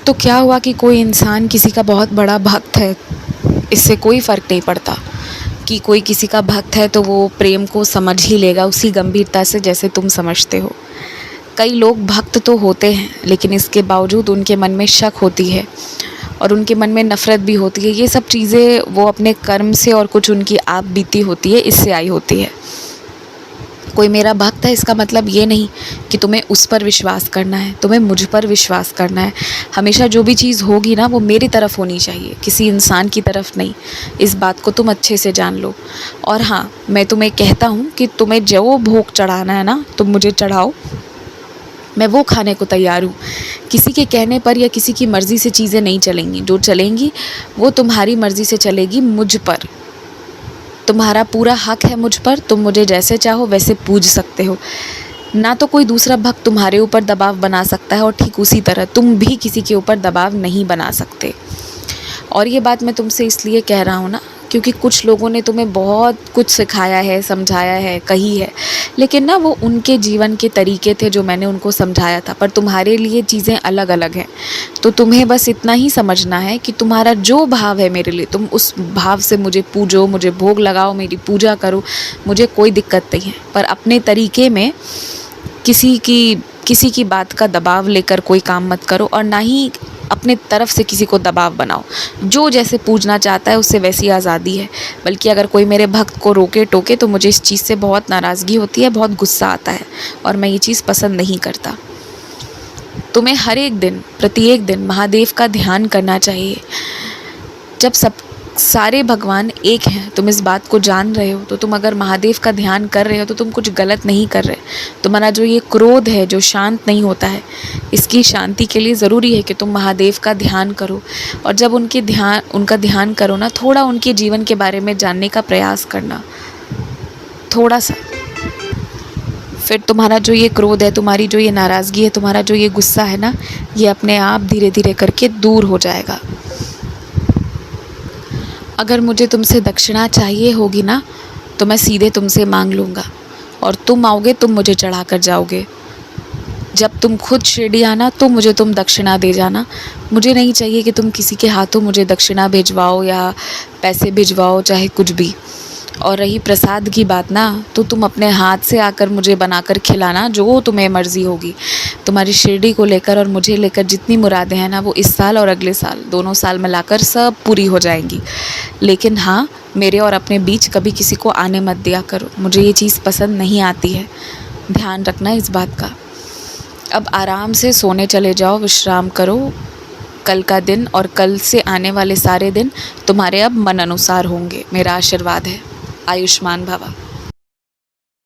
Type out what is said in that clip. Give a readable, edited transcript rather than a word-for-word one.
तो क्या हुआ कि कोई इंसान किसी का बहुत बड़ा भक्त है, इससे कोई फ़र्क नहीं पड़ता कि कोई किसी का भक्त है तो वो प्रेम को समझ ही लेगा उसी गंभीरता से जैसे तुम समझते हो। कई लोग भक्त तो होते हैं लेकिन इसके बावजूद उनके मन में शक होती है और उनके मन में नफ़रत भी होती है। ये सब चीज़ें वो अपने कर्म से और कुछ उनकी आप बीती होती है, इससे आई होती है। कोई मेरा भक्त है इसका मतलब ये नहीं कि तुम्हें उस पर विश्वास करना है, तुम्हें मुझ पर विश्वास करना है। हमेशा जो भी चीज़ होगी ना वो मेरी तरफ होनी चाहिए, किसी इंसान की तरफ नहीं। इस बात को तुम अच्छे से जान लो। और हाँ, मैं तुम्हें कहता हूँ कि तुम्हें जो भोग चढ़ाना है ना तुम मुझे चढ़ाओ, मैं वो खाने को तैयार हूँ। किसी के कहने पर या किसी की मर्ज़ी से चीज़ें नहीं चलेंगी, जो चलेंगी वो तुम्हारी मर्ज़ी से चलेगी, मुझ पर। तुम्हारा पूरा हक है मुझ पर, तुम मुझे जैसे चाहो वैसे पूज सकते हो। ना तो कोई दूसरा भक्त तुम्हारे ऊपर दबाव बना सकता है और ठीक उसी तरह तुम भी किसी के ऊपर दबाव नहीं बना सकते। और ये बात मैं तुमसे इसलिए कह रहा हूँ ना क्योंकि कुछ लोगों ने तुम्हें बहुत कुछ सिखाया है, समझाया है, कही है, लेकिन ना वो उनके जीवन के तरीके थे जो मैंने उनको समझाया था, पर तुम्हारे लिए चीज़ें अलग अलग हैं। तो तुम्हें बस इतना ही समझना है कि तुम्हारा जो भाव है मेरे लिए, तुम उस भाव से मुझे पूजो, मुझे भोग लगाओ, मेरी पूजा करो, मुझे कोई दिक्कत नहीं है। पर अपने तरीके में किसी की बात का दबाव लेकर कोई काम मत करो और ना ही अपने तरफ से किसी को दबाव बनाओ। जो जैसे पूजना चाहता है उससे वैसी आज़ादी है। बल्कि अगर कोई मेरे भक्त को रोके टोके तो मुझे इस चीज़ से बहुत नाराज़गी होती है, बहुत गुस्सा आता है और मैं ये चीज़ पसंद नहीं करता। तुम्हें हर एक दिन, प्रत्येक दिन महादेव का ध्यान करना चाहिए। जब सब सारे भगवान एक हैं, तुम इस बात को जान रहे हो, तो तुम अगर महादेव का ध्यान कर रहे हो तो तुम कुछ गलत नहीं कर रहे। तुम्हारा जो ये क्रोध है जो शांत नहीं होता है, इसकी शांति के लिए ज़रूरी है कि तुम महादेव का ध्यान करो। और जब उनका ध्यान करो ना, थोड़ा उनके जीवन के बारे में जानने का प्रयास करना, थोड़ा सा। फिर तुम्हारा जो ये क्रोध है, तुम्हारी जो ये नाराज़गी है, तुम्हारा जो ये गुस्सा है ना, ये अपने आप धीरे धीरे करके दूर हो जाएगा। अगर मुझे तुमसे दक्षिणा चाहिए होगी ना तो मैं सीधे तुमसे मांग लूँगा और तुम आओगे, तुम मुझे चढ़ा कर जाओगे। जब तुम खुद शिरडी आना तो मुझे तुम दक्षिणा दे जाना। मुझे नहीं चाहिए कि तुम किसी के हाथों मुझे दक्षिणा भिजवाओ या पैसे भिजवाओ, चाहे कुछ भी। और रही प्रसाद की बात ना, तो तुम अपने हाथ से आकर मुझे बनाकर खिलाना, जो तुम्हें मर्ज़ी होगी। तुम्हारी शिरडी को लेकर और मुझे लेकर जितनी मुरादें हैं ना, वो इस साल और अगले साल, दोनों साल मिलाकर सब पूरी हो जाएंगी। लेकिन हाँ, मेरे और अपने बीच कभी किसी को आने मत दिया करो, मुझे ये चीज़ पसंद नहीं आती है। ध्यान रखना इस बात का। अब आराम से सोने चले जाओ, विश्राम करो। कल का दिन और कल से आने वाले सारे दिन तुम्हारे अब मन अनुसार होंगे। मेरा आशीर्वाद है। आयुष्मान भवा।